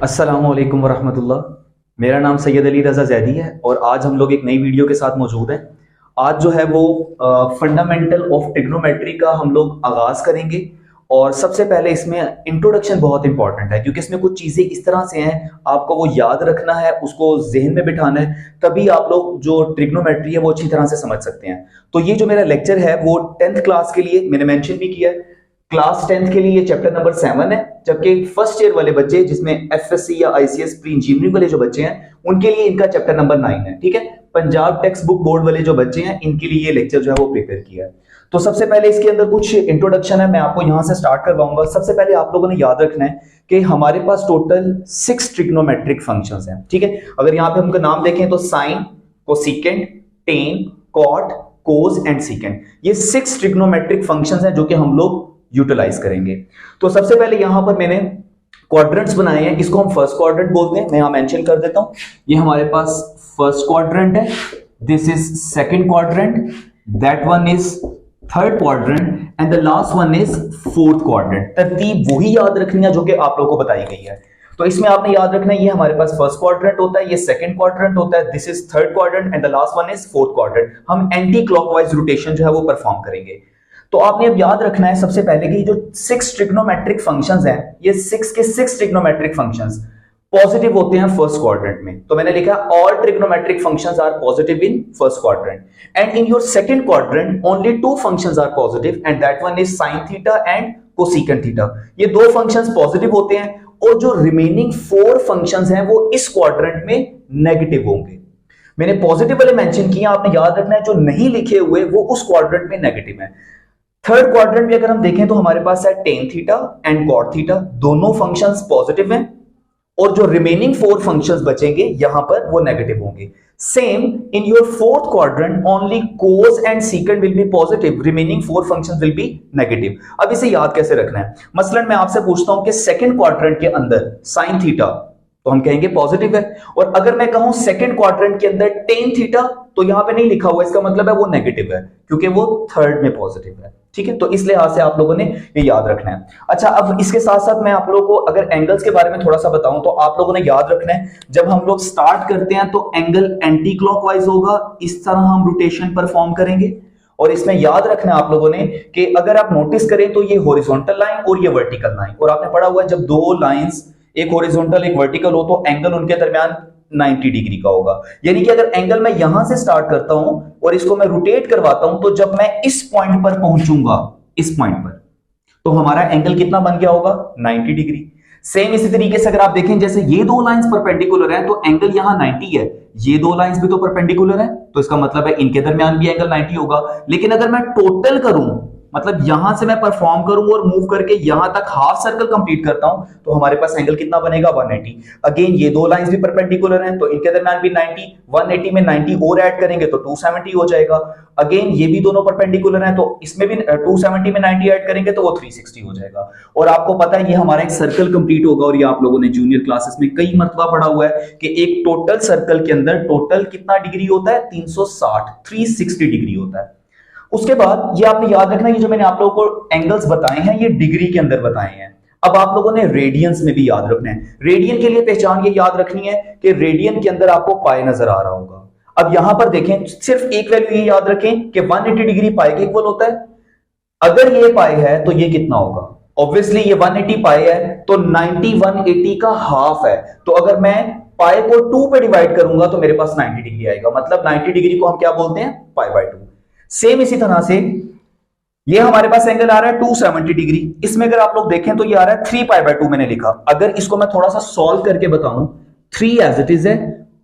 अस्सलामुअलैकुम वरहमतुल्लाह। मेरा नाम सैयद अली रज़ा ज़ैदी है और आज हम लोग एक नई वीडियो के साथ मौजूद हैं। आज जो है वो फंडामेंटल ऑफ ट्रिग्नोमेट्री का हम लोग आगाज़ करेंगे और सबसे पहले इसमें इंट्रोडक्शन बहुत इंपॉर्टेंट है क्योंकि इसमें कुछ चीज़ें इस तरह से हैं, आपको वो याद रखना है, उसको जहन में बिठाना है, तभी आप लोग जो ट्रिग्नोमेट्री है वो अच्छी तरह से समझ सकते हैं। तो ये जो मेरा लेक्चर है वो 10th क्लास के लिए मैंने मेंशन भी किया है। क्लास 10th के लिए ये चैप्टर नंबर 7 है, जबकि फर्स्ट ईयर वाले बच्चे जिसमें एफएससी या आईसीएस प्री इंजीनियरिंग वाले जो बच्चे हैं उनके लिए इनका चैप्टर नंबर 9 है। ठीक है, पंजाब टेक्स्ट बुक बोर्ड वाले जो बच्चे हैं इनके लिए ये लेक्चर जो है वो प्रिपेयर किया है। तो सबसे पहले इसके अंदर कुछ इंट्रोडक्शन है, मैं आपको यहां से स्टार्ट करवाऊंगा। सबसे पहले आप लोगों ने याद रखना है कि हमारे पास टोटल 6 ट्रिग्नोमेट्रिक फंक्शंस हैं। ठीक है, अगर यहाँ पे हमका नाम देखें तो sine, cosecant, tan, cot, cos and secant, ये 6 ट्रिग्नोमेट्रिक फंक्शंस हैं जो कि हम लोग यूटिलाइज करेंगे। तो सबसे पहले यहां पर मैंने क्वाड्रेंट्स बनाए हैं, इसको हम फर्स्ट क्वाड्रेंट बोलते हैं। मैं यहां मेंशन कर देता हूं, ये हमारे पास फर्स्ट क्वाड्रेंट है, this is second quadrant, that one is third quadrant and the last one is fourth quadrant. तरतीब वही याद रखनी है जो कि आप लोगों को बताई गई है। तो इसमें आपने याद रखना है ये हमारे पास फर्स्ट क्वाड्रेंट होता है, ये सेकंड क्वाड्रेंट होता है, this is third quadrant and the last one is fourth quadrant. हम एंटी क्लॉकवाइज रोटेशन जो है वो परफॉर्म करेंगे। तो आपने अब याद रखना है सबसे पहले कि जो 6 ट्रिग्नोमेट्रिक फंक्शंस हैं, ये 6 के 6 ट्रिग्नोमेट्रिक फंक्शंस पॉजिटिव होते हैं फर्स्ट क्वाड्रेंट में। तो मैंने लिखा all trigonometric functions are positive in first quadrant and in your second quadrant only 2 functions are positive and that one is sin theta and cosecant theta. ये 2 functions positive होते हैं और जो रिमेनिंग 4 फंक्शंस हैं वो इस क्वाड्रेंट में negative होंगे। मैंने पॉजिटिव वाले मेंशन किया, आपने याद रखना है जो नहीं लिखे हुए वो उस क्वाड्रेंट में नेगेटिव है। थर्ड क्वाड्रेंट भी अगर हम देखें तो हमारे पास है tan theta and cot theta, दोनों फंक्शंस पॉजिटिव हैं और जो रिमेनिंग 4 फंक्शंस बचेंगे यहां पर वो नेगेटिव होंगे। Same in your fourth quadrant only cos and secant will be positive, remaining 4 functions will be negative. अब इसे याद कैसे रखना है, मसलन मैं आपसे पूछता हूं कि सेकंड क्वाड्रेंट के अंदर sin थीटा तो हम कहेंगे पॉजिटिव है, और अगर मैं कहूं सेकंड क्वाड्रेंट के अंदर टेन थीटा तो यहां पे नहीं लिखा हुआ, इसका मतलब है वो नेगेटिव है क्योंकि वो थर्ड में पॉजिटिव है। ठीक है, तो इस लिहाज से आप लोगों ने ये याद रखना है। अच्छा, अब इसके साथ साथ मैं आप लोगों को अगर एंगल्स के बारे में थोड़ा सा बताऊं तो आप लोगों ने याद रखना है जब हम लोग स्टार्ट करते हैं तो एंगल एंटी क्लॉकवाइज होगा, इस तरह हम रोटेशन परफॉर्म करेंगे। और इसमें याद रखना है आप लोगों ने कि अगर आप नोटिस करें तो ये हॉरिजॉन्टल लाइन और ये वर्टिकल लाइन, और आपने पढ़ा हुआ है जब 2 लाइंस एक हॉरिजॉन्टल एक वर्टिकल हो तो एंगल उनके दरमियान 90 डिग्री का होगा। यानी कि अगर एंगल मैं यहां से स्टार्ट करता हूं और इसको मैं रोटेट करवाता हूं तो जब मैं इस पॉइंट पर पहुंचूंगा, इस पॉइंट पर, तो हमारा एंगल कितना बन गया होगा 90 डिग्री। सेम इसी तरीके से अगर आप देखें जैसे ये 2 लाइंस परपेंडिकुलर हैं तो एंगल यहां 90 है, ये 2 लाइंस भी तो परपेंडिकुलर है तो इसका मतलब है इनके दरमियान भी एंगल 90 होगा। लेकिन अगर मैं टोटल करूं, मतलब यहां से मैं परफॉर्म करूं और मूव करके यहां तक हाफ सर्कल कंप्लीट करता हूं तो हमारे पास एंगल कितना बनेगा 180। अगेन ये 2 लाइंस भी परपेंडिकुलर हैं तो इनके दरमियान भी 90, 180 में 90 और ऐड करेंगे तो 270 हो जाएगा। अगेन ये भी दोनों परपेंडिकुलर हैं तो इसमें भी 270 में 90 ऐड करेंगे तो वो 360 हो जाएगा। और आपको पता है ये हमारा एक सर्कल कंप्लीट होगा, और ये आप लोगों ने जूनियर क्लासेस में कई मर्तबा पढ़ा हुआ है कि एक टोटल सर्कल के अंदर टोटल कितना डिग्री होता है 360 डिग्री होता है। उसके बाद ये आपने याद रखना, ये जो मैंने आप लोगों को एंगल्स बताए हैं ये डिग्री के अंदर बताए हैं। अब आप लोगों ने रेडियंस में भी याद रखना है। रेडियन के लिए पहचान ये याद रखनी है कि रेडियन के अंदर आपको पाई नजर आ रहा होगा। अब यहां पर देखें, सिर्फ एक वैल्यू ये याद रखें कि 180 डिग्री पाई के इक्वल होता है। अगर ये पाई है तो ये कितना होगा, ऑब्वियसली ये 180 पाई है तो 90 180 का हाफ है, तो अगर मैं पाई को 2 पे डिवाइड करूंगा तो मेरे पास 90 डिग्री आएगा। मतलब 90 डिग्री को हम क्या बोलते हैं, पाई बाय 2। सेम इसी तरह से ये हमारे पास एंगल आ रहा है 270 डिग्री, इसमें अगर आप लोग देखें तो ये आ रहा है 3 पाई बाय 2 मैंने लिखा। अगर इसको मैं थोड़ा सा सॉल्व करके बताऊं, 3 एज इट इज है,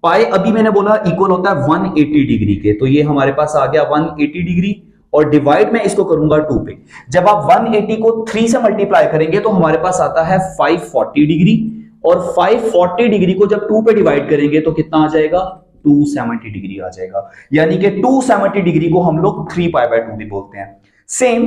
पाई अभी मैंने बोला इक्वल होता है 180 डिग्री के, तो ये हमारे पास आ गया 180 डिग्री और डिवाइड मैं इसको करूंगा 2 पे। जब आप 180 को 3 से मल्टीप्लाई करेंगे तो हमारे पास आता है 540 डिग्री, और 540 डिग्री को जब 2 पे डिवाइड करेंगे तो कितना आ जाएगा 270 डिग्री आ जाएगा। यानी कि 270 डिग्री को हम लोग 3 पाई बाय 2 भी बोलते हैं। सेम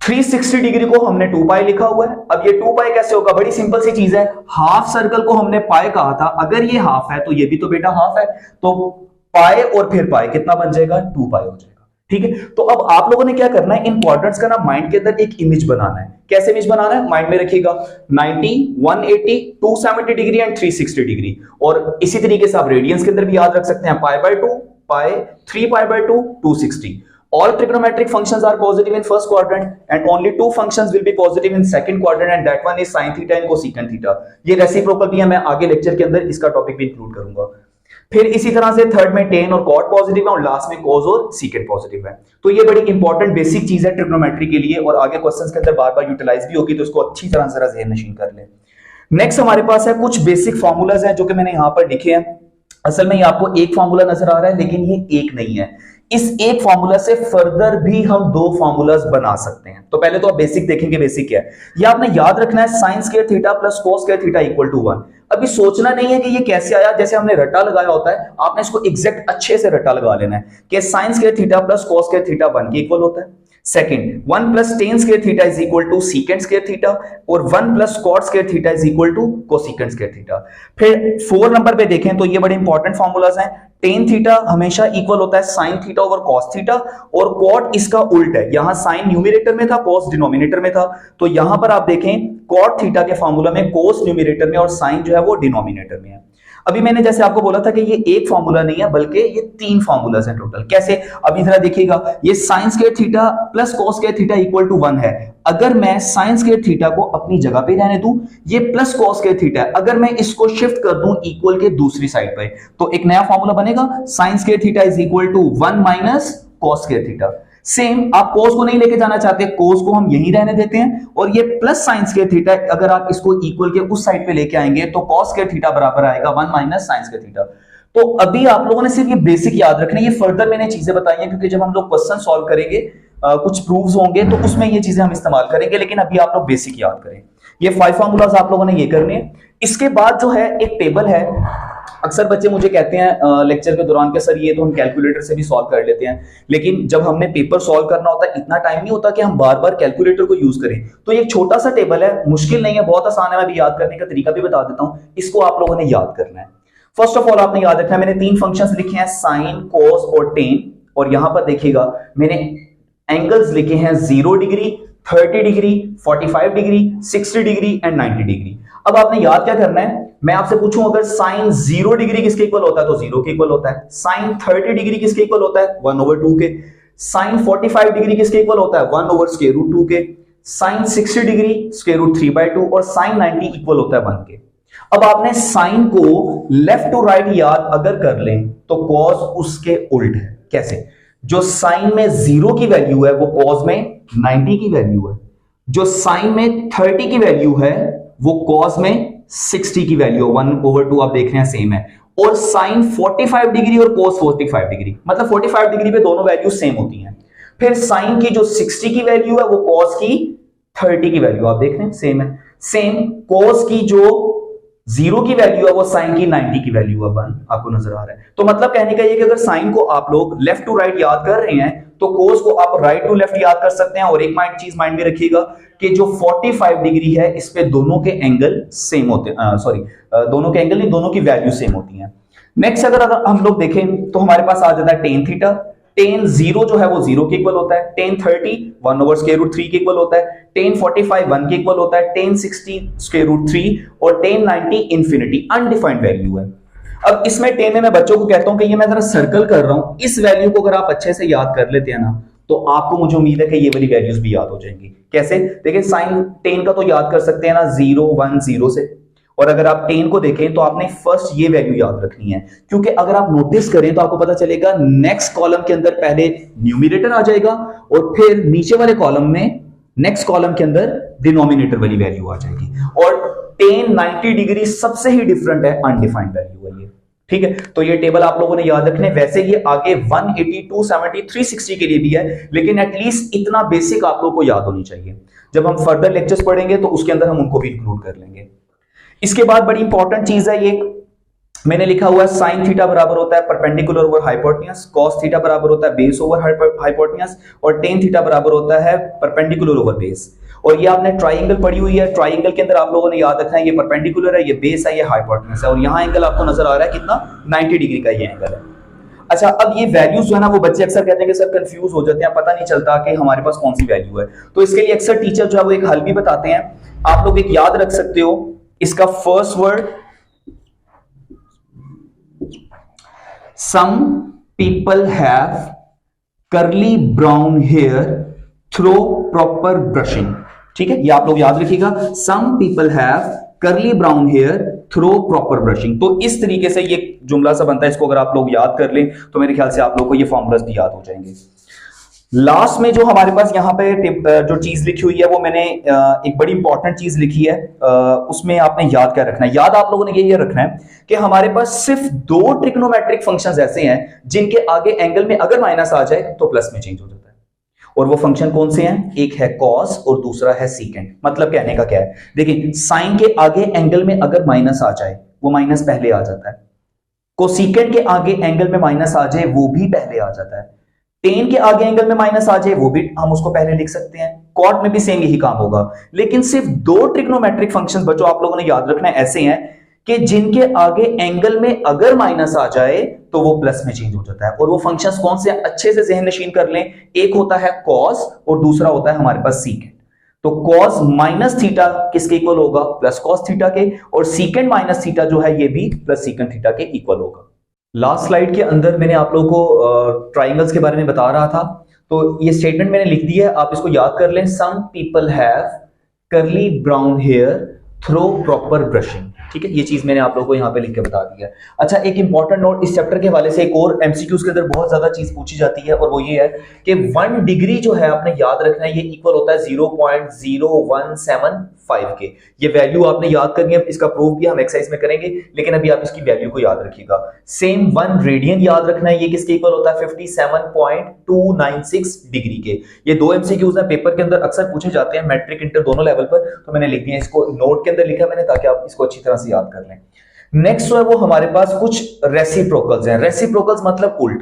360 डिग्री को हमने 2 पाई लिखा हुआ है। अब ये 2 पाई कैसे होगा, बड़ी सिंपल सी चीज है, हाफ सर्कल को हमने पाई कहा था, अगर ये हाफ है तो ये भी तो बेटा हाफ है, तो पाई और फिर पाई कितना बन जाएगा 2 पाई हो जाएगा। ठीक है। तो अब आप लोगों ने क्या करना है, इन क्वाड्रेंट्स का ना माइंड के अंदर एक इमेज बनाना है। कैसे इमेज बनाना है, माइंड में रखिएगा 90, 180, 270 डिग्री एंड 360 डिग्री। और इसी तरीके से आप रेडियंस के अंदर भी याद रख सकते हैं, pi by 2, pi, 3 pi by 2, 260। All trigonometric functions are positive in first quadrant and only two functions will be positive in second quadrant and that one is sin theta and cosecant theta। ये reciprocal भी है, मैं आगे lecture के अंदर इसका topic भी include करूंगा। फिर इसी तरह से थर्ड में टेन और कॉट पॉजिटिव है और लास्ट में कोस और सीकेंट पॉजिटिव है। तो ये बड़ी इंपॉर्टेंट बेसिक चीज है ट्रिग्नोमेट्री के लिए और आगे क्वेश्चंस के अंदर बार बार यूटिलाइज भी होगी, तो इसको अच्छी तरह जरा ज़हन नशीन कर ले। नेक्स्ट हमारे पास है कुछ बेसिक फॉर्मूलाज हैं जो कि मैंने यहां पर लिखे हैं। असल में ये आपको एक फॉर्मूला नजर आ रहा है लेकिन ये एक नहीं है, इस एक फॉर्मूला से फर्दर भी हम दो फॉर्मूलाज बना सकते हैं। तो पहले तो आप बेसिक देखेंगे, बेसिक क्या है ये आपने याद रखना है, sine square theta plus cos square theta equal to 1। अभी सोचना नहीं है कि ये कैसे आया, जैसे हमने रट्टा लगाया होता है, आपने इसको एग्जैक्ट अच्छे से रट्टा लगा लेना है कि sine square theta plus cos square theta 1 के इक्वल होता है। Second, 1 plus tan square theta is equal to secant square theta और 1 plus cot square theta is equal to cosecant square theta. फिर 4 नंबर पे देखें तो ये बड़े इंपॉर्टेंट फॉर्मूलाज हैं। टेन थीटा हमेशा इक्वल होता है sine theta over cos theta और कॉट इसका उल्ट है, यहां साइन न्यूमरेटर में था, कॉस डिनोमिनेटर में था, तो यहां पर आप देखें कॉट थीटा के फॉर्मूला में कोस न्यूमरेटर में और साइन जो है वो डिनोमिनेटर में है। अभी मैंने जैसे आपको बोला था कि ये एक फॉर्मूला नहीं है बल्कि ये 3 फॉर्मूलाज हैं टोटल। कैसे, अभी जरा देखिएगा, ये sine square theta plus cos square theta equal to 1 है। अगर मैं साइन स्क्वायर थीटा को अपनी जगह पे रहने दूं, ये प्लस कॉस स्क्वायर थीटा है, अगर मैं इसको शिफ्ट कर दूं इक्वल के दूसरी साइड पे तो एक नया फॉर्मूला बनेगा, sine square theta is equal to 1 minus cos square theta. Same आप कोस को नहीं लेके जाना चाहते, कोस को हम यहीं रहने देते हैं और ये प्लस साइन स्क्वायर थीटा अगर आप इसको इक्वल के उस साइड पे लेके आएंगे तो कॉस स्क्वायर थीटा बराबर आएगा 1 माइनस साइन स्क्वायर थीटा। तो अभी आप लोगों ने सिर्फ ये बेसिक याद रखना है, ये फर्दर मैंने चीजें बताई हैं क्योंकि जब हम लोग क्वेश्चन सॉल्व करेंगे कुछ प्रूफ्स होंगे तो उसमें ये चीजें हम इस्तेमाल करेंगे, लेकिन अभी आप लोग बेसिक याद करें। ये 5 फॉर्मूलाज आप लोगों ने ये करने हैं। इसके बाद जो है एक टेबल है, अक्सर बच्चे मुझे कहते हैं लेक्चर के दौरान के सर ये तो हम कैलकुलेटर से भी सॉल्व कर लेते हैं, लेकिन जब हमने पेपर सॉल्व करना होता है इतना टाइम नहीं होता कि हम बार बार कैलकुलेटर को यूज करें। तो ये छोटा सा टेबल है, मुश्किल नहीं है, बहुत आसान है, मैं भी याद करने का तरीका भी बता देता हूं, इसको आप लोगों ने याद करना है। फर्स्ट ऑफ ऑल आपने याद रखना है, मैंने 3 फंक्शंस लिखे हैं, साइन, कोस और टेन, और यहां पर देखिएगा मैंने एंगल्स लिखे हैं 0 degree, 30 degree, 45 degree, 60 degree and 90 degree. अब आपने याद क्या करना है, मैं आपसे पूछूं अगर साइन 0 डिग्री किसके इक्वल होता है तो 0 के इक्वल होता है, साइन 30 डिग्री किसके इक्वल होता है 1/2 के, साइन 45 डिग्री किसके इक्वल होता है 1/√2 के, साइन 60 डिग्री √3/2 और साइन 90 इक्वल होता है 1 के। अब आपने साइन को लेफ्ट टू राइट याद अगर कर लें तो कॉस उसके उल्ट है। कैसे, जो साइन में 0 की वैल्यू है वो कॉस में 90 की वैल्यू है, जो साइन में 30 की वैल्यू है वो कॉस में 60 की वैल्यू 1/2 आप देख रहे हैं सेम है, और साइन 45 डिग्री और कोस 45 डिग्री, मतलब 45 डिग्री पे दोनों वैल्यू सेम होती हैं। फिर साइन की जो 60 की वैल्यू है वो कॉस की 30 की वैल्यू आप देख रहे हैं सेम है, सेम कोस की जो 0 की वैल्यू है वो साइन की 90 की वैल्यू है 1, आपको नजर आ रहा है। तो मतलब कहने का ये कि अगर साइन को आप लोग लेफ्ट टू राइट याद कर रहे हैं तो कोस को आप राइट टू लेफ्ट याद कर सकते हैं। और एक चीज माइंड में रखिएगा कि जो 45 डिग्री है इस पे दोनों के एंगल सेम होते हैं, दोनों के एंगल नहीं, दोनों की वैल्यू सेम होती है। नेक्स्ट अगर हम लोग देखें तो हमारे पास आ जाता है टेन थीटा, टेन 0 जो है वो 0 के इक्वल होता है, टेन 30 1/√3 के इक्वल होता है, टेन 45 1 के इक्वल होता है, टेन 60 √3 और टेन 90 इंफिनिटी अनडिफाइंड वैल्यू है। अब इसमें टेन में मैं बच्चों को कहता हूं कि ये मैं जरा सर्कल कर रहा हूं, इस वैल्यू को अगर आप अच्छे से याद कर लेते हैं ना तो आपको मुझे उम्मीद है कि ये वाली वैल्यूज भी याद हो जाएंगी। कैसे, देखिए साइन टेन का तो याद कर सकते हैं ना 0 1 0 से, और अगर आप टेन को देखें तो आपने फर्स्ट ये वैल्यू याद रखनी है, क्योंकि अगर आप नोटिस करें तो आपको पता चलेगा नेक्स्ट कॉलम के अंदर पहले न्यूमरेटर आ जाएगा और फिर नीचे वाले कॉलम में नेक्स्ट कॉलम के अंदर डिनोमिनेटर वाली वैल्यू आ जाएगी। और टेन 90 डिग्री सबसे ही डिफरेंट है, अनडिफाइंड वैल्यू है ये, ठीक है। तो ये टेबल आप लोगों ने याद रखने, वैसे ये आगे 180 270 360 के लिए भी है, लेकिन एटलीस्ट इतना बेसिक आप लोगों को याद होनी चाहिए। जब हम फर्दर लेक्चर्स पढ़ेंगे तो उसके अंदर हम उनको भी इंक्लूड कर लेंगे। इसके बाद बड़ी इंपॉर्टेंट चीज है, ये मैंने लिखा हुआ है साइन थीटा बराबर होता है perpendicular over hypotenuse, cos theta बराबर होता है बेस ओवर हाइपोटेन्यूज और टेन थीटा बराबर होता है परपेंडिकुलर ओवर बेस। और ये आपने ट्राइंगल पढ़ी हुई है, ट्राइंगल के अंदर आप लोगों ने याद रखना है ये परपेंडिकुलर है, ये बेस है, ये हाइपोटेन्यूज है, और यहां एंगल आपको नजर आ रहा है कितना 90 डिग्री का ये एंगल है। अच्छा, अब ये वैल्यूज जो है ना, वो बच्चे अक्सर कहते हैं कि सर कंफ्यूज हो जाते हैं, पता नहीं चलता कि हमारे पास कौन सी वैल्यू है। तो इसके लिए अक्सर टीचर जो है वो एक हल भी बताते हैं, आप लोग एक याद रख सकते हो। इसका first word, some people have curly brown hair through proper brushing. ठीक है, ये आप लोग याद रखिएगा, some people have curly brown hair through proper brushing. तो इस तरीके से ये जुमला सा बनता है, इसको अगर आप लोग याद कर लें तो मेरे ख्याल से आप लोग को ये फॉर्मूलाज भी याद हो जाएंगे। लास्ट में जो हमारे पास यहाँ पे जो चीज लिखी हुई है वो मैंने एक बड़ी इंपॉर्टेंट चीज लिखी है, उसमें आपने याद क्या रखना है, याद आप लोगों ने ये रखना है कि हमारे पास सिर्फ दो ट्रिग्नोमेट्रिक फंक्शंस ऐसे हैं जिनके आगे एंगल में अगर माइनस आ जाए तो प्लस में चेंज हो जाता है। और वो फंक्शन कौन से हैं? एक है कॉस और दूसरा है सीकेंट। मतलब कहने का क्या है, देखिए साइन के आगे एंगल में अगर माइनस आ जाए वो माइनस पहले आ जाता है, कोसीकेंट के आगे एंगल में माइनस आ जाए वो भी पहले आ जाता है, टेन के आगे एंगल में माइनस आ जाए वो भी हम उसको पहले लिख सकते हैं, कॉट में भी सेम यही काम होगा। लेकिन सिर्फ दो ट्रिग्नोमेट्रिक फंक्शंस बच्चों आप लोगों ने याद रखना है ऐसे हैं कि जिनके आगे एंगल में अगर माइनस आ जाए तो वो प्लस में चेंज हो जाता है। और वो फंक्शंस कौन से? अच्छे से ज़हन नशीन कर लें, एक होता है कॉस और दूसरा होता है हमारे पास सीकेंट। तो कॉस माइनस थीटा किसके इक्वल होगा? प्लस कॉस थीटा के, और सीकेंट माइनस थीटा जो है ये भी प्लस सीकेंट थीटा के इक्वल होगा। लास्ट स्लाइड के अंदर मैंने आप लोगों को ट्राइंगल्स के बारे में बता रहा था, तो ये स्टेटमेंट मैंने लिख दी है, आप इसको याद कर लें। Some people have curly brown hair through proper brushing. ठीक है, ये चीज मैंने आप लोगों को यहाँ पे लिख के बता दी है। अच्छा, एक इंपॉर्टेंट नोट इस चैप्टर के हवाले से, एक और एमसीक्यूज के अंदर बहुत ज्यादा चीज पूछी जाती है और वो ये है कि 1 डिग्री जो है आपने याद रखना है, ये इक्वल होता है 0.0175 के। ये वैल्यू आपने याद करनी है, इसका प्रूफ भी हम एक्सरसाइज में करेंगे, लेकिन अभी आप इसकी वैल्यू को याद रखिएगा। सेम 1 रेडियन याद रखना है, ये किसके इक्वल होता है? 57.296 डिग्री के। ये दो एमसीक्यूज हैं, पेपर के अंदर अक्सर पूछे जाते हैं, मैट्रिक इंटर दोनों लेवल पर, तो मैंने लिख दिया, इसको नोट के अंदर लिखा मैंने ताकि आप इसको अच्छी तरह से याद कर लें। नेक्स्ट जो है वो हमारे पास कुछ रेसिप्रोकल्स हैं। रेसिप्रोकल्स मतलब उल्ट।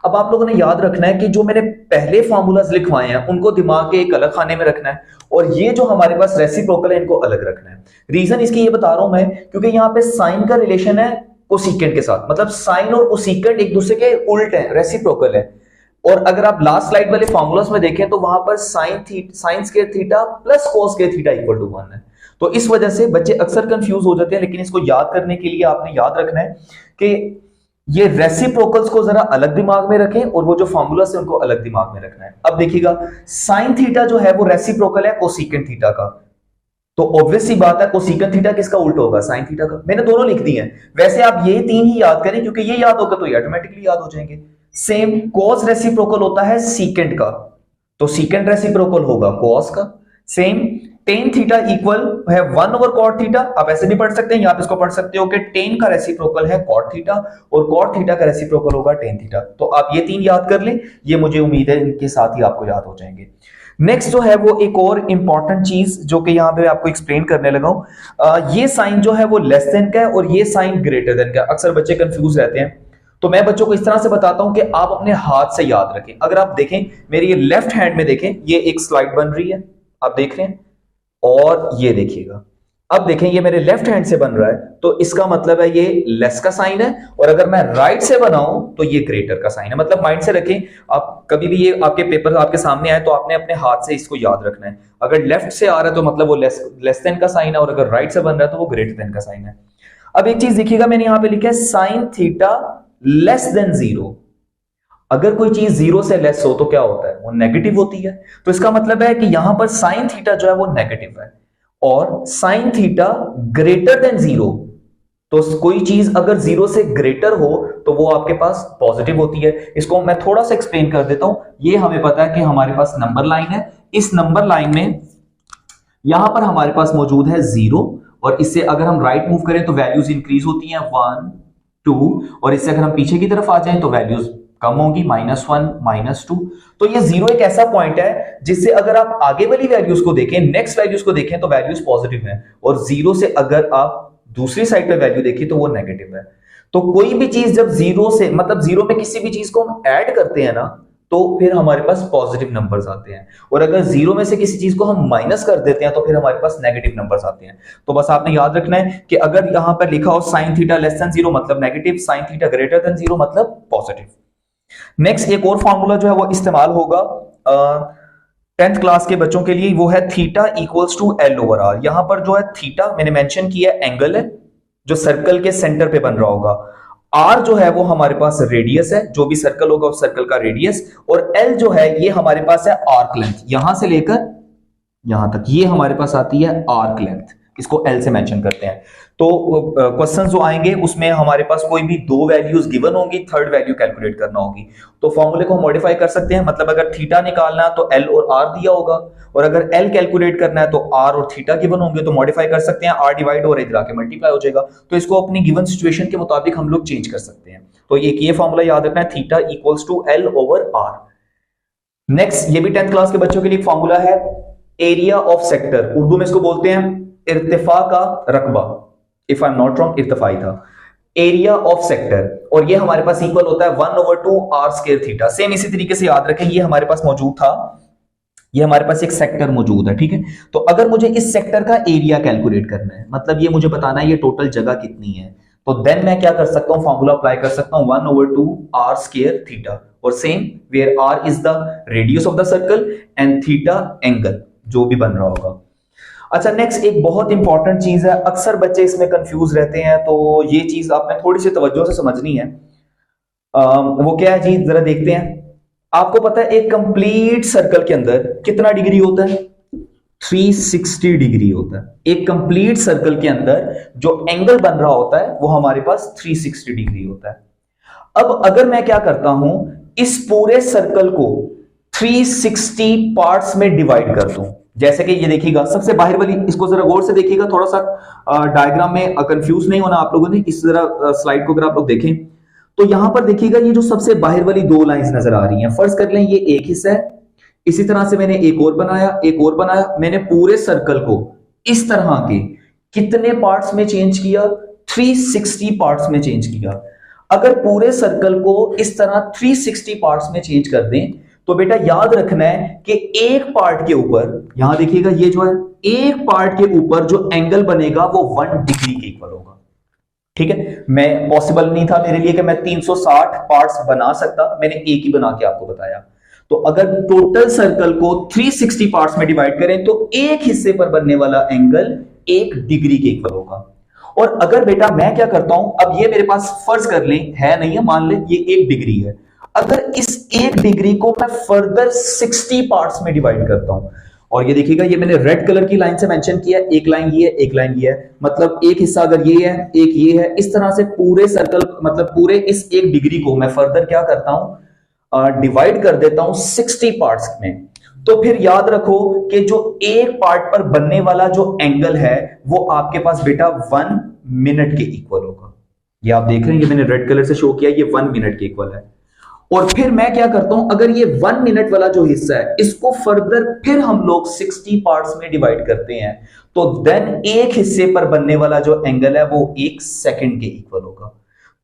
अब आप लोगों ने याद रखना है कि जो मैंने पहले फॉर्मूलाज लिखवाए हैं उनको दिमाग के एक अलग खाने में रखना है, और ये जो हमारे पास रेसिप्रोकल है इनको अलग रखना है। रीजन इसकी ये बता रहा हूं मैं, क्योंकि यहां पे साइन का रिलेशन है कोसिकेंट के साथ, मतलब साइन और कोसिकेंट एक दूसरे के उल्ट है, रेसिप्रोकल है। और अगर आप लास्ट स्लाइड वाले फॉर्मूलाज में देखें तो वहां पर sine square theta plus cos square theta equal to 1 है। तो इस वजह से बच्चे अक्सर कंफ्यूज हो जाते हैं, लेकिन इसको याद करने के लिए आपने याद रखना है कि ये रेसिप्रोकल्स को जरा अलग दिमाग में रखें और वो जो फॉर्मूला से उनको अलग दिमाग में रखना है। अब देखिएगा, साइन थीटा जो है वो रेसिप्रोकल है कोसिकेंट थीटा का, तो ऑब्वियस सी बात है कोसिकेंट थीटा किसका उल्टा होगा? साइन थीटा का। मैंने दोनों लिख दिए हैं, वैसे आप ये तीन ही याद करें क्योंकि ये याद होगा तो ये ऑटोमेटिकली याद हो जाएंगे। सेम कॉस रेसिप्रोकल होता है सीकेंट का, तो सीकेंट रेसिप्रोकल होगा कॉस का। सेम टेन थीटा इक्वल है 1 ओवर कॉट थीटा, आप ऐसे भी पढ़ सकते हैं, आप इसको पढ़ सकते हो कि टेन का रेसिप्रोकल है कॉट थीटा और कॉट थीटा का रेसिप्रोकल होगा टेन थीटा। तो आप ये तीन याद कर लें, ये मुझे उम्मीद है इनके साथ ही आपको याद हो जाएंगे। नेक्स्ट जो है वो एक और इंपॉर्टेंट चीज जो कि यहां पे आपको एक्सप्लेन करने लगा हूं, ये साइन जो है वो लेस देन का है और ये साइन ग्रेटर देन का। अक्सर बच्चे कंफ्यूज रहते हैं, तो मैं बच्चों को इस तरह से बताता हूं कि आप अपने हाथ से याद रखें। अगर आप देखें मेरी ये लेफ्ट हैंड में देखें, ये एक स्लाइड बन रही है, आप देख रहे हैं, और ये देखिएगा, अब देखें ये मेरे लेफ्ट हैंड से बन रहा है, तो इसका मतलब है ये लेस का साइन है, और अगर मैं राइट से बनाऊं तो ये ग्रेटर का साइन है। मतलब माइंड से रखें, आप कभी भी ये आपके पेपर आपके सामने आए तो आपने अपने हाथ से इसको याद रखना है। अगर लेफ्ट से आ रहा है तो मतलब वो लेस देन का साइन है, और अगर राइट से बन रहा है तो वो ग्रेटर देन का साइन है। अब एक चीज देखिएगा, मैंने यहां पे लिखा है साइन थीटा लेस देन 0। अगर कोई चीज 0 से लेस हो तो क्या होता है? वो नेगेटिव होती है। तो इसका मतलब है कि यहां पर साइन थीटा जो है वो नेगेटिव है, और साइन थीटा ग्रेटर देन 0, तो कोई चीज अगर 0 से ग्रेटर हो तो वो आपके पास पॉजिटिव होती है। इसको मैं थोड़ा सा एक्सप्लेन कर देता हूं। ये हमें पता है कि हमारे पास नंबर लाइन है, इस नंबर लाइन में यहां पर हमारे पास मौजूद है 0, और इससे अगर हम राइट मूव करें तो वैल्यूज इंक्रीज होती हैं 1 2, और इससे अगर हम पीछे की तरफ आ जाएं तो वैल्यूज कम होगी -1 -2। तो ये 0 एक ऐसा पॉइंट है जिससे अगर आप आगे वाली वैल्यूज को देखें, नेक्स्ट वैल्यूज को देखें तो वैल्यूज पॉजिटिव हैं, और 0 से अगर आप दूसरी साइड पे वैल्यू देखिए तो वो नेगेटिव है। तो कोई भी चीज जब 0 से, मतलब 0 में किसी भी चीज को हम ऐड करते हैं ना, तो फिर हमारे पास पॉजिटिव नंबर्स आते हैं, और अगर जीरो में से किसी चीज को हम माइनस कर देते हैं तो फिर हमारे पास नेगेटिव नंबर्स आते हैं। तो बस आपने याद रखना है कि अगर यहां पर लिखा हो sine theta less than zero मतलब negative, sine theta greater than zero मतलब पॉजिटिव। नेक्स्ट एक और फॉर्मूला जो है वो इस्तेमाल होगा 10th क्लास के बच्चों के लिए, वो है theta equals to L over R. यहां पर जो है थीटा मैंने मेंशन किया एंगल है जो सर्कल के सेंटर पे बन रहा होगा, आर जो है वो हमारे पास रेडियस है, जो भी सर्कल होगा उस सर्कल का रेडियस, और एल जो है ये हमारे पास है आर्क लेंथ, यहां से लेकर यहां तक ये हमारे पास आती है आर्क लेंथ, इसको एल से मेंशन करते हैं। तो क्वेश्चन जो आएंगे उसमें हमारे पास कोई भी दो वैल्यूज गिवन होंगी, थर्ड वैल्यू कैलकुलेट करना होगी। तो फॉर्मूले को मॉडिफाई कर सकते हैं, मतलब अगर थीटा निकालना है तो एल और आर दिया होगा, और अगर एल कैलकुलेट करना है तो आर और थीटा गिवन होंगे, तो मॉडिफाई कर सकते हैं, आर डिवाइड और इधर आके मल्टीप्लाई हो जाएगा। तो इसको अपनी गिवन सिचुएशन के मुताबिक हम लोग चेंज कर सकते हैं। तो ये फॉर्मूला याद रखना है, theta equals to L over R. Next ये भी 10th क्लास के बच्चों के लिए फॉर्मूला है एरिया ऑफ सेक्टर, उर्दू में इसको बोलते हैं इर्तिफा का रकबा, if I am not wrong इर्तिफाई था, एरिया ऑफ सेक्टर, और ये हमारे पास इक्वल होता है 1/2 आर स्क्वायर थीटा। सेम इसी तरीके से याद रखें, ये हमारे पास मौजूद था, ये हमारे पास एक सेक्टर मौजूद है, ठीक है। तो अगर मुझे इस सेक्टर का एरिया कैलकुलेट करना है, मतलब ये मुझे बताना है ये टोटल जगह कितनी है, तो देन मैं क्या कर सकता हूं, फॉर्मूला अप्लाई कर सकता हूं 1/2 आर स्क्वायर थीटा, और same where R is the radius of the circle and theta angle जो भी बन रहा होगा। अच्छा नेक्स्ट एक बहुत इंपॉर्टेंट चीज है, अक्सर बच्चे इसमें कंफ्यूज रहते हैं, तो ये चीज आपने थोड़ी सी तवज्जो से समझनी है। वो क्या है जी, जरा देखते हैं। आपको पता है एक कंप्लीट सर्कल के अंदर कितना डिग्री होता है, 360 डिग्री होता है। एक कंप्लीट सर्कल के अंदर जो एंगल बन रहा होता है वो हमारे पास 360 डिग्री होता है। अब अगर मैं क्या करता हूं, इस पूरे सर्कल को 360 पार्ट्स में डिवाइड कर दूं, जैसे कि ये देखिएगा सबसे बाहर वाली, इसको जरा गौर से देखिएगा, थोड़ा सा डायग्राम में कंफ्यूज नहीं होना आप लोगों ने। इस जरा स्लाइड को अगर आप लोग देखें तो यहां पर देखिएगा ये जो सबसे बाहर वाली दो लाइंस नजर आ रही हैं, फर्ज कर लें ये एक हिस्सा है, इसी तरह से मैंने एक और बनाया, एक और बनाया, मैंने पूरे सर्कल को इस तरह के कितने पार्ट्स में चेंज किया, 360 पार्ट्स में चेंज किया। अगर पूरे सर्कल को इस तरह 360 पार्ट्स में चेंज कर दें तो बेटा याद रखना है कि एक पार्ट के ऊपर, यहां देखिएगा ये जो है, एक पार्ट के ऊपर जो एंगल बनेगा वो 1 डिग्री के इक्वल होगा, ठीक है। मैं पॉसिबल नहीं था मेरे लिए कि मैं 360 पार्ट्स बना सकता, मैंने एक ही बना के आपको बताया। तो अगर टोटल सर्कल को 360 पार्ट्स में डिवाइड करें तो एक हिस्से पर बनने वाला एंगल 1 डिग्री के इक्वल होगा। और अगर बेटा मैं क्या करता हूं, अब ये मेरे पास फर्ज कर लें है नहीं है, मान लें ये 1 डिग्री है, अगर इस 1 डिग्री को मैं फर्दर 60 पार्ट्स में डिवाइड करता हूं, और ये देखिएगा ये मैंने रेड कलर की लाइन से मेंशन किया, एक लाइन ये है, एक लाइन ये है, मतलब एक हिस्सा अगर ये है, एक ये है, इस तरह से पूरे सर्कल, मतलब पूरे इस 1 डिग्री को मैं फर्दर क्या करता हूं, डिवाइड कर देता हूं 60 पार्ट्स में। तो फिर याद रखो कि जो एक पार्ट पर बनने वाला जो एंगल है वो आपके पास बेटा 1 मिनट के इक्वल होगा। ये आप देख रहे हैं, ये मैंने रेड कलर से शो किया, ये 1 मिनट के इक्वल है। और फिर मैं क्या करता हूं, अगर ये 1 मिनट वाला जो हिस्सा है इसको फर्दर फिर हम लोग 60 पार्ट्स में डिवाइड करते हैं, तो देन एक हिस्से पर बनने वाला जो एंगल है वो 1 सेकंड के इक्वल होगा,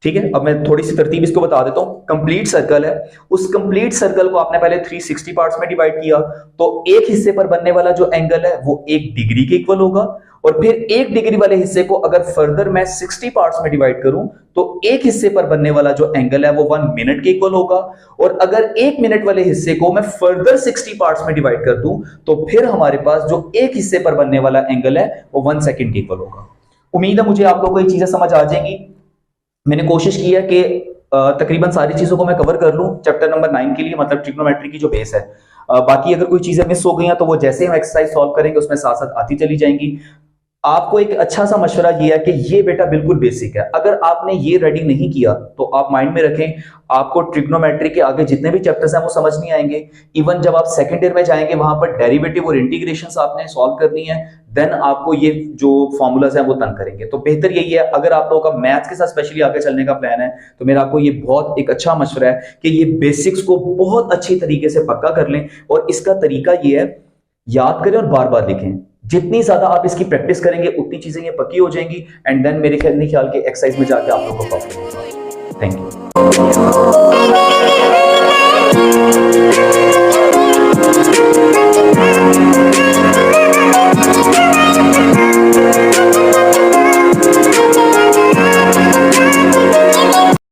ठीक है। अब मैं थोड़ी सी तरतीब इसको बता देता हूं। कंप्लीट सर्कल है, उस कंप्लीट सर्कल को आपने पहले 360 पार्ट्स में डिवाइड किया, तो एक हिस्से पर बनने वाला जो एंगल है वो 1 डिग्री के इक्वल होगा, और फिर 1 डिग्री वाले हिस्से को अगर फर्दर मैं 60 पार्ट्स में डिवाइड करूं तो एक हिस्से पर बनने वाला जो एंगल है वो 1 मिनट के इक्वल होगा, और अगर 1 मिनट वाले हिस्से को मैं फर्दर 60 पार्ट्स में डिवाइड कर दूं तो फिर हमारे पास जो एक हिस्से पर बनने वाला एंगल है वो 1 सेकंड के इक्वल होगा। उम्मीद है मुझे आप लोगों को ये चीजें समझ आ जाएंगी। मैंने कोशिश की है कि तकरीबन सारी चीजों को मैं कवर कर लूं चैप्टर नंबर 9 के लिए, मतलब ट्रिग्नोमेट्री की जो बेस है। बाकी अगर कोई चीजें मिस हो गई हैं तो वो जैसे हम एक्सरसाइज सॉल्व करेंगे उसमें साथ साथ आती चली जाएंगी। आपको एक अच्छा सा मशवरा ये है कि ये बेटा बिल्कुल बेसिक है, अगर आपने ये रेडी नहीं किया तो आप माइंड में रखें आपको ट्रिग्नोमेट्री के आगे जितने भी चैप्टर्स हैं वो समझ नहीं आएंगे। इवन जब आप सेकंड ईयर में जाएंगे वहां पर डेरिवेटिव और इंटीग्रेशंस आपने सॉल्व करनी है, देन आपको ये जो फॉर्मूलाज हैं वो तंग करेंगे। तो बेहतर यही है, अगर आप लोगों का मैथ्स के साथ स्पेशली आगे चलने का प्लान है तो मेरा आपको ये बहुत एक अच्छा मशवरा है कि ये बेसिक्स को बहुत अच्छी तरीके से पक्का कर लें, और इसका तरीका ये है याद करें और बार बार लिखें। जितनी ज्यादा आप इसकी प्रैक्टिस करेंगे उतनी चीजें ये पक्की हो जाएंगी, एंड देन मेरे ख्याल के एक्सरसाइज में जाके आप लोगों को प्रॉब्लम होगा। Thank you.